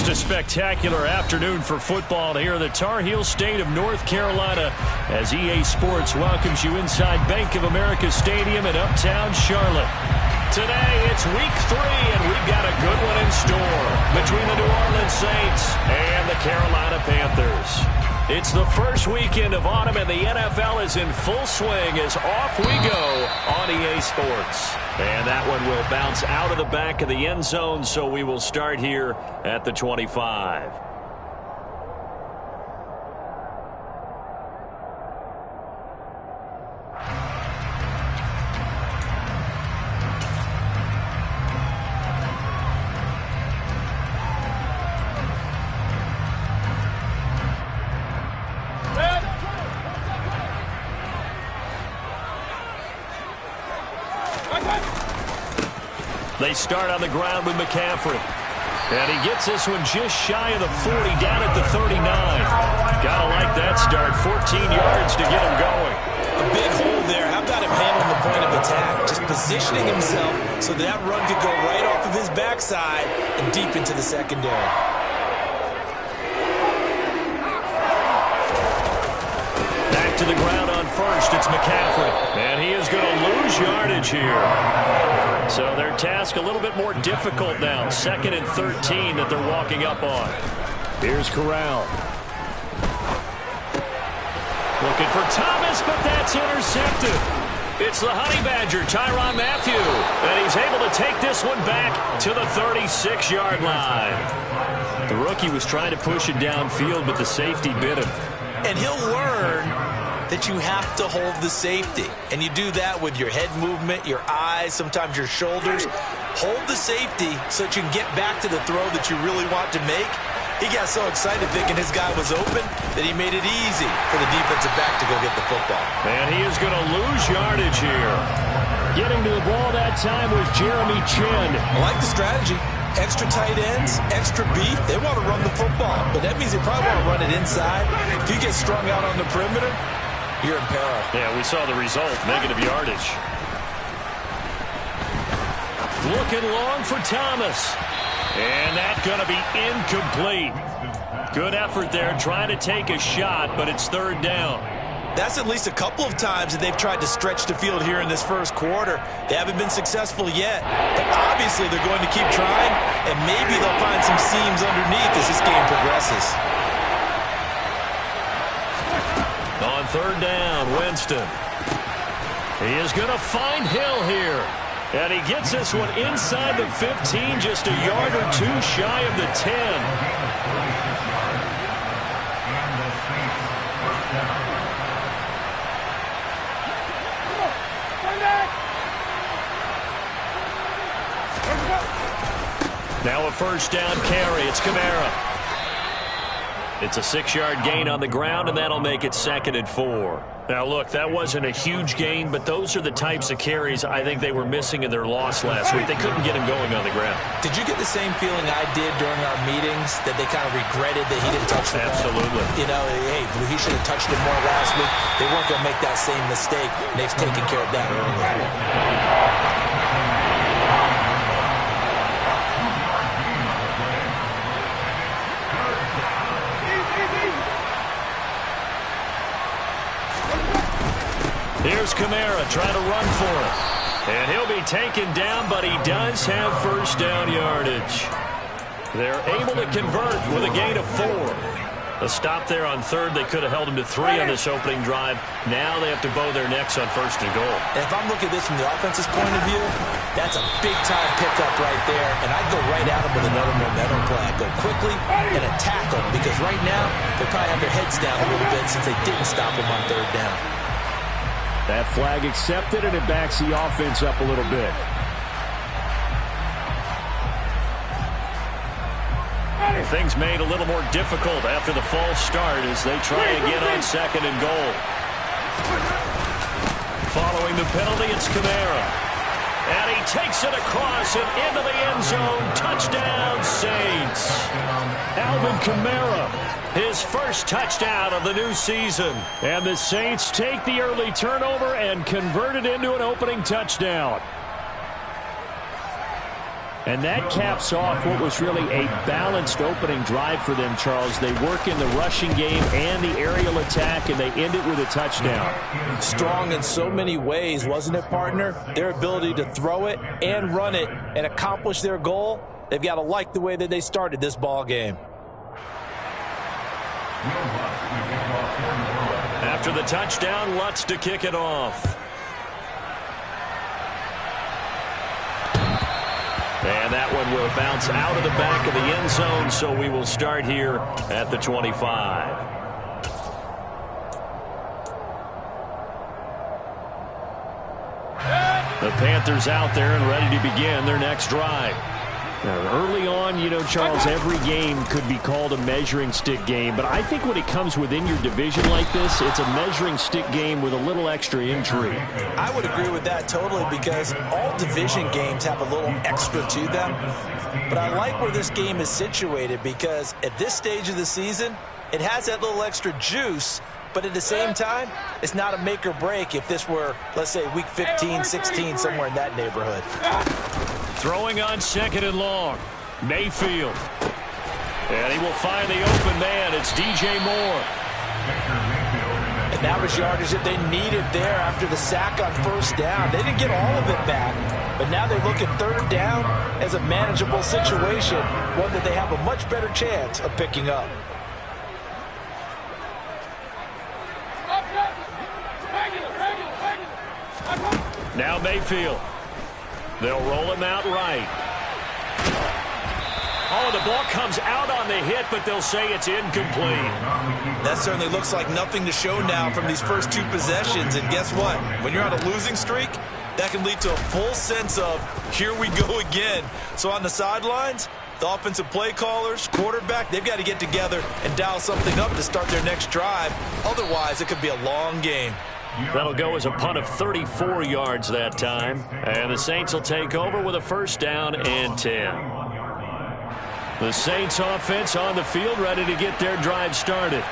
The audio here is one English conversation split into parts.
Just a spectacular afternoon for football here in the Tar Heel state of North Carolina as EA Sports welcomes you inside Bank of America Stadium in uptown Charlotte. Today, it's week 3, and we've got a good one in store between the New Orleans Saints and the Carolina Panthers. It's the first weekend of autumn, and the NFL is in full swing as off we go on EA Sports. And that one will bounce out of the back of the end zone, so we will start here at the 25. They start on the ground with McCaffrey. And he gets this one just shy of the 40, down at the 39. Gotta like that start. 14 yards to get him going. A big hole there. How about him handling the point of attack? Just positioning himself so that run could go right off of his backside and deep into the secondary. Back to the ground on first. It's McCaffrey. And he is going to lose yardage here. So their task a little bit more difficult now. 2nd and 13 that they're walking up on. Here's Corral. Looking for Thomas, but that's intercepted. It's the Honey Badger, Tyrann Mathieu. And he's able to take this one back to the 36-yard line. The rookie was trying to push it downfield, but the safety bit him. And he'll learn that you have to hold the safety. And you do that with your head movement, your eyes, sometimes your shoulders. Hold the safety so that you can get back to the throw that you really want to make. He got so excited thinking his guy was open that he made it easy for the defensive back to go get the football. And he is going to lose yardage here. Getting to the ball that time was Jeremy Chinn. I like the strategy. Extra tight ends, extra beef. They want to run the football, but that means they probably want to run it inside. If you get strung out on the perimeter, you're in peril. Yeah, we saw the result, negative yardage. Looking long for Thomas. And that's going to be incomplete. Good effort there, trying to take a shot, but it's 3rd down. That's at least a couple of times that they've tried to stretch the field here in this first quarter. They haven't been successful yet. But obviously they're going to keep trying, and maybe they'll find some seams underneath as this game progresses. On 3rd down, Winston. He is going to find Hill here. And he gets this one inside the 15, just a yard or 2 shy of the 10. Now a 1st down carry. It's Kamara. It's a 6-yard gain on the ground, and that'll make it 2nd and 4. Now, look, that wasn't a huge gain, but those are the types of carries I think they were missing in their loss last week. They couldn't get him going on the ground. Did you get the same feeling I did during our meetings, that they kind of regretted that he didn't touch the ball? Absolutely. You know, hey, he should have touched it more last week. They weren't going to make that same mistake, and they've taken care of that early. Here's Kamara trying to run for it. And he'll be taken down, but he does have 1st down yardage. They're able to convert with a gain of 4. A stop there on 3rd. They could have held him to 3 on this opening drive. Now they have to bow their necks on 1st and goal. And if I'm looking at this from the offense's point of view, that's a big-time pickup right there. And I'd go right at him with another momentum play. I'd go quickly and attack him, because right now they probably have their heads down a little bit since they didn't stop him on 3rd down. That flag accepted, and it backs the offense up a little bit. Things made a little more difficult after the false start as they try again on 2nd and goal. Following the penalty, it's Kamara. And he takes it across and into the end zone. Touchdown, Saints. Alvin Kamara, his first touchdown of the new season. And the Saints take the early turnover and convert it into an opening touchdown. And that caps off what was really a balanced opening drive for them, Charles. They work in the rushing game and the aerial attack, and they end it with a touchdown. Strong in so many ways, wasn't it, partner? Their ability to throw it and run it and accomplish their goal, they've got to like the way that they started this ball game. After the touchdown, Lutz to kick it off. And that one will bounce out of the back of the end zone, so we will start here at the 25. The Panthers out there and ready to begin their next drive. Now, early on, you know, Charles, every game could be called a measuring stick game, but I think when it comes within your division like this, it's a measuring stick game with a little extra intrigue. I would agree with that totally, because all division games have a little extra to them. But I like where this game is situated, because at this stage of the season, it has that little extra juice, but at the same time, it's not a make or break if this were, let's say, week 15, 16, somewhere in that neighborhood. Throwing on second and long. Mayfield. And he will find the open man. It's DJ Moore. And that was yardage that they needed there after the sack on first down. They didn't get all of it back, but now they look at third down as a manageable situation, one that they have a much better chance of picking up. Now Mayfield. They'll roll him out right. Oh, the ball comes out on the hit, but they'll say it's incomplete. That certainly looks like nothing to show now from these first two possessions. And guess what? When you're on a losing streak, that can lead to a full sense of, here we go again. So on the sidelines, the offensive play callers, quarterback, they've got to get together and dial something up to start their next drive. Otherwise, it could be a long game. That'll go as a punt of 34 yards that time. And the Saints will take over with a first down and 10. The Saints offense on the field, ready to get their drive started.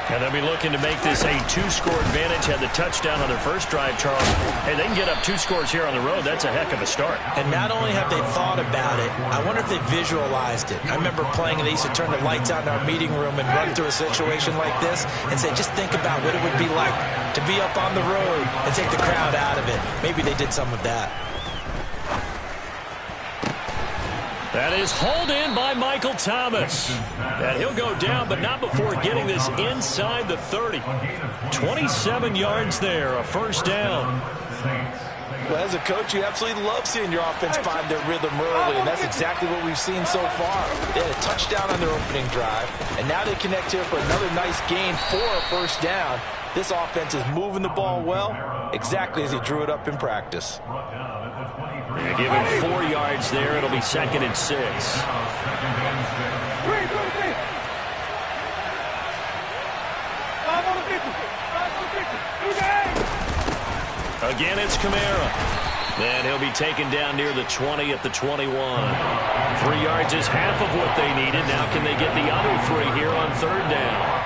And they'll be looking to make this a two-score advantage. Had the touchdown on their first drive, Charles. Hey, they can get up 2 scores here on the road. That's a heck of a start. And not only have they thought about it, I wonder if they visualized it. I remember playing, and they used to turn the lights out in our meeting room and run through a situation like this and say, just think about what it would be like to be up on the road and take the crowd out of it. Maybe they did some of that. That is hauled in by Michael Thomas. And he'll go down, but not before getting this inside the 30. 27 yards there, a first down. Well, as a coach, you absolutely love seeing your offense find their rhythm early, and that's exactly what we've seen so far. They had a touchdown on their opening drive, and now they connect here for another nice gain for a first down. This offense is moving the ball well, exactly as he drew it up in practice. Yeah, give him 4 yards there. It'll be 2nd and 6. Again, it's Kamara. And he'll be taken down near the 20 at the 21. 3 yards is half of what they needed. Now can they get the other 3 here on third down?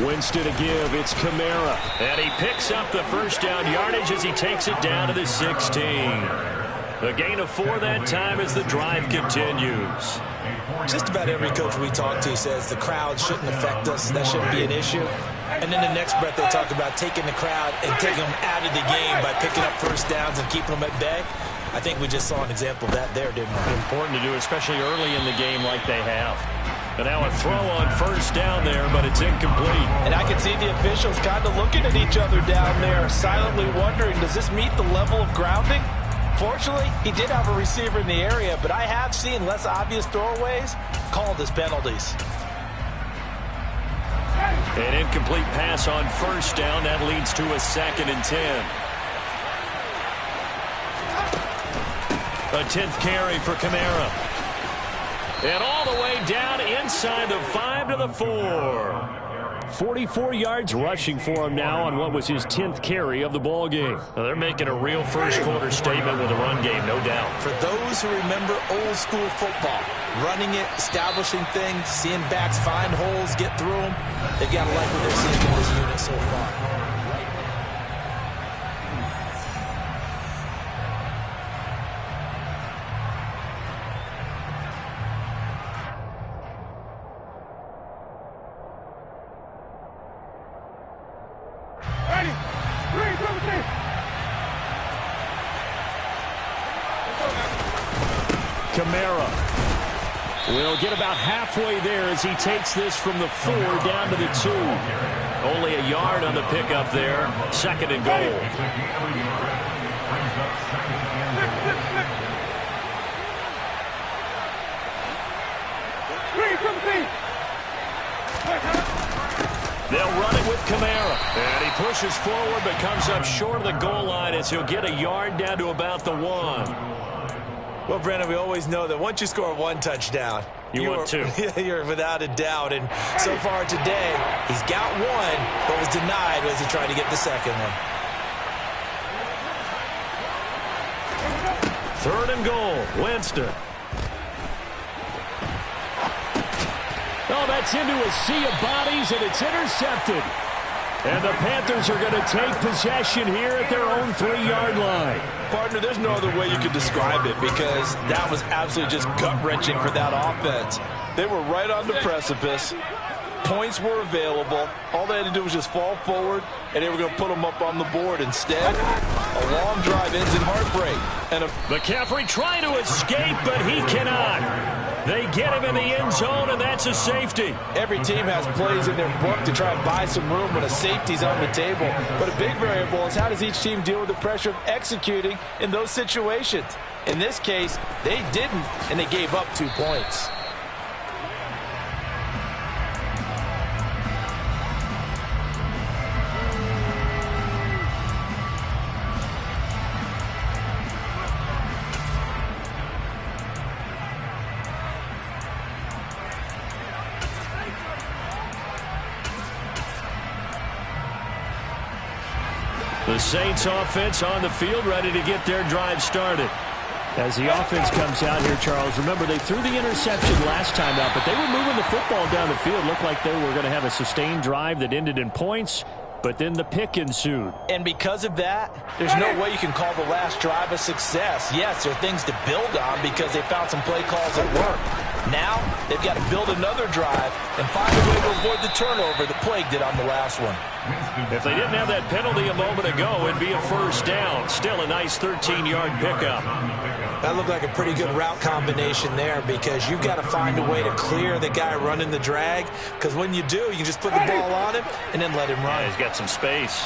Winston to give. It's Kamara. And he picks up the first down yardage as he takes it down to the 16. A gain of 4 that time as the drive continues. Just about every coach we talk to says the crowd shouldn't affect us. That shouldn't be an issue. And then the next breath they talk about taking the crowd and taking them out of the game by picking up first downs and keeping them at bay. I think we just saw an example of that there, didn't we? Important to do, especially early in the game like they have. And now a throw on first down there, but it's incomplete. And I can see the officials kind of looking at each other down there, silently wondering, does this meet the level of grounding? Fortunately, he did have a receiver in the area, but I have seen less obvious throwaways called as penalties. An incomplete pass on first down. That leads to a 2nd and 10. A 10th carry for Kamara. And all the way down inside the 5 to the 4. 44 yards rushing for him now on what was his 10th carry of the ball game. Now they're making a real first quarter statement with a run game, no doubt. For those who remember old school football, running it, establishing things, seeing backs find holes, get through them. They've got to like what they're seeing from this unit so far. Kamara will get about halfway there as he takes this from the 4 down to the 2. Only a yard on the pickup there. 2nd and goal. They'll run it with Kamara. And he pushes forward but comes up short of the goal line as he'll get a yard down to about the 1. Well, Brandon, we always know that once you score 1 touchdown, you're 2. You're without a doubt. And so far today, he's got 1, but was denied as he tried to get the 2nd one. 3rd and goal. Winston. Oh, that's into a sea of bodies, and it's intercepted. And the Panthers are going to take possession here at their own 3-yard line. Partner, there's no other way you could describe it because that was absolutely just gut-wrenching for that offense. They were right on the precipice. Points were available. All they had to do was just fall forward, and they were going to put them up on the board. Instead, a long drive ends in heartbreak. And McCaffrey trying to escape, but he cannot. They get him in the end zone, and that's a safety. Every team has plays in their book to try and buy some room when a safety's on the table. But a big variable is how does each team deal with the pressure of executing in those situations. In this case, they didn't, and they gave up 2 points. The Saints offense on the field, ready to get their drive started. As the offense comes out here, Charles, remember they threw the interception last time out, but they were moving the football down the field. Looked like they were going to have a sustained drive that ended in points, but then the pick ensued. And because of that, there's no way you can call the last drive a success. Yes, there are things to build on because they found some play calls that work. Now, they've got to build another drive and find a way to avoid the turnover that plagued it on the last one. If they didn't have that penalty a moment ago, it'd be a 1st down. Still a nice 13-yard pickup. That looked like a pretty good route combination there because you've got to find a way to clear the guy running the drag because when you do, you can just put the ball on him and then let him run. Yeah, he's got some space.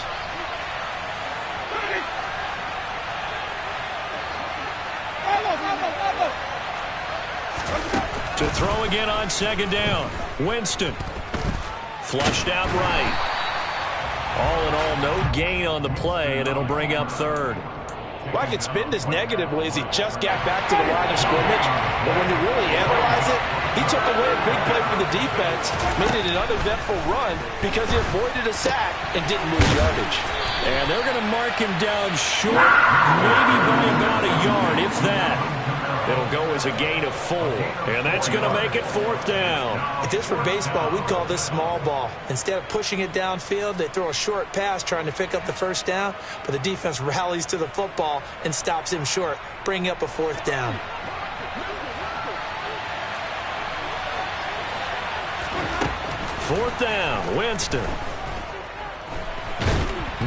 To throw again on 2nd down. Winston. Flushed out right. All in all, no gain on the play, and it'll bring up 3rd. Well, I could spin this negatively as he just got back to the line of scrimmage. But when you really analyze it, he took away a big play for the defense, made it an uneventful run because he avoided a sack and didn't lose yardage. And they're going to mark him down short, maybe by about a yard, if that. It'll go as a gain of 4, and that's going to make it 4th down. If this were baseball, we'd call this small ball. Instead of pushing it downfield, they throw a short pass trying to pick up the 1st down, but the defense rallies to the football and stops him short, bringing up a 4th down. Fourth down, Winston.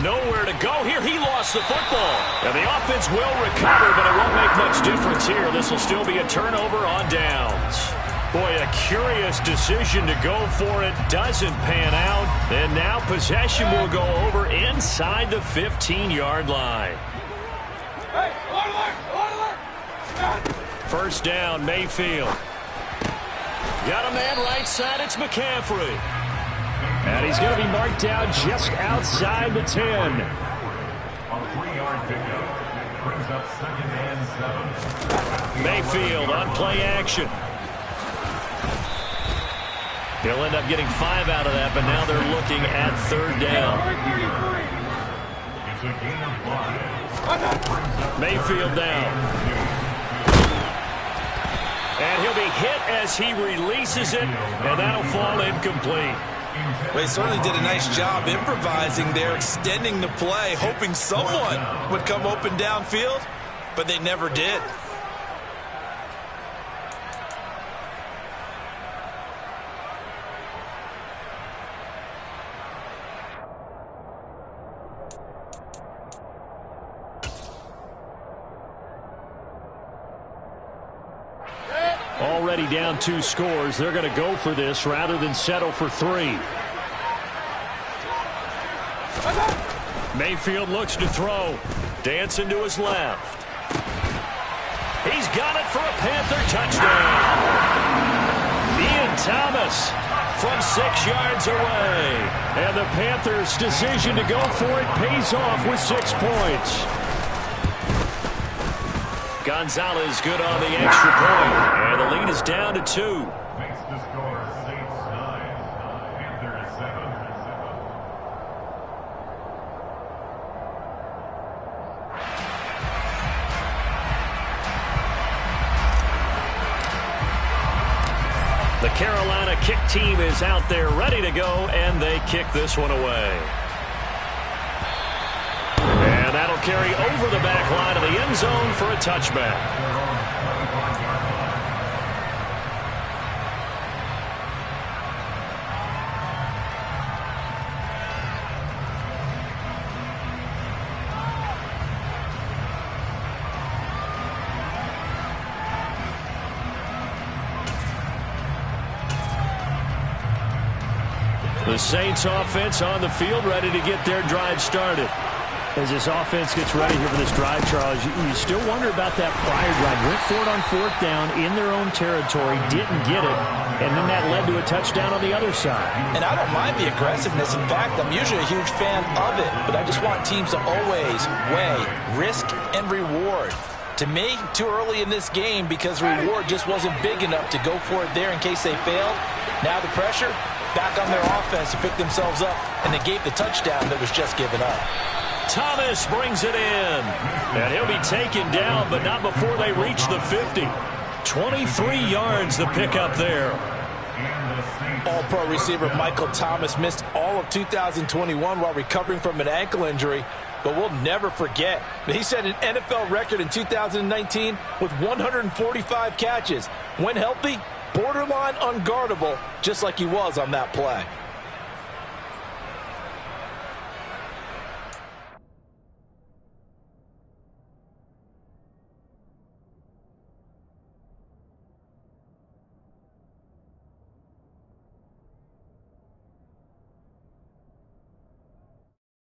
Nowhere to go here. He lost the football. And the offense will recover, but it won't make much difference here. This will still be a turnover on downs. Boy, a curious decision to go for it. Doesn't pan out. And now possession will go over inside the 15-yard line. First down, Mayfield. Got a man right side. It's McCaffrey. And he's going to be marked down just outside the 10. A 3-yard pickup brings up 2nd and 7. Mayfield on play action. He'll end up getting 5 out of that, but now they're looking at 3rd down. It's a gain of 5. Mayfield down. And he'll be hit as he releases it, and that'll fall incomplete. Well, he certainly did a nice job improvising there, extending the play, hoping someone would come open downfield, but they never did. Already down 2 scores. They're going to go for this rather than settle for 3. Mayfield looks to throw. Dancing to his left. He's got it for a Panther touchdown. Ian Thomas from 6 yards away. And the Panthers' decision to go for it pays off with 6 points. Gonzalez good on the extra point. And the lead is down to 2. Makes the score Saints 9, Panthers 7. The Carolina kick team is out there ready to go, and they kick this one away. And that'll carry over the back line of the end zone for a touchback. The Saints offense on the field, ready to get their drive started. As this offense gets ready here for this drive, Charles, you still wonder about that prior drive. Went for it on 4th down in their own territory, didn't get it, and then that led to a touchdown on the other side. And I don't mind the aggressiveness. In fact, I'm usually a huge fan of it, but I just want teams to always weigh risk and reward. To me, too early in this game because reward just wasn't big enough to go for it there in case they failed. Now the pressure back on their offense to pick themselves up, and they gave the touchdown that was just given up. Thomas brings it in, and he'll be taken down, but not before they reach the 50. 23 yards the pickup there. All-pro receiver Michael Thomas missed all of 2021 while recovering from an ankle injury, but we'll never forget that he set an NFL record in 2019 with 145 catches. When healthy, borderline unguardable, just like he was on that play.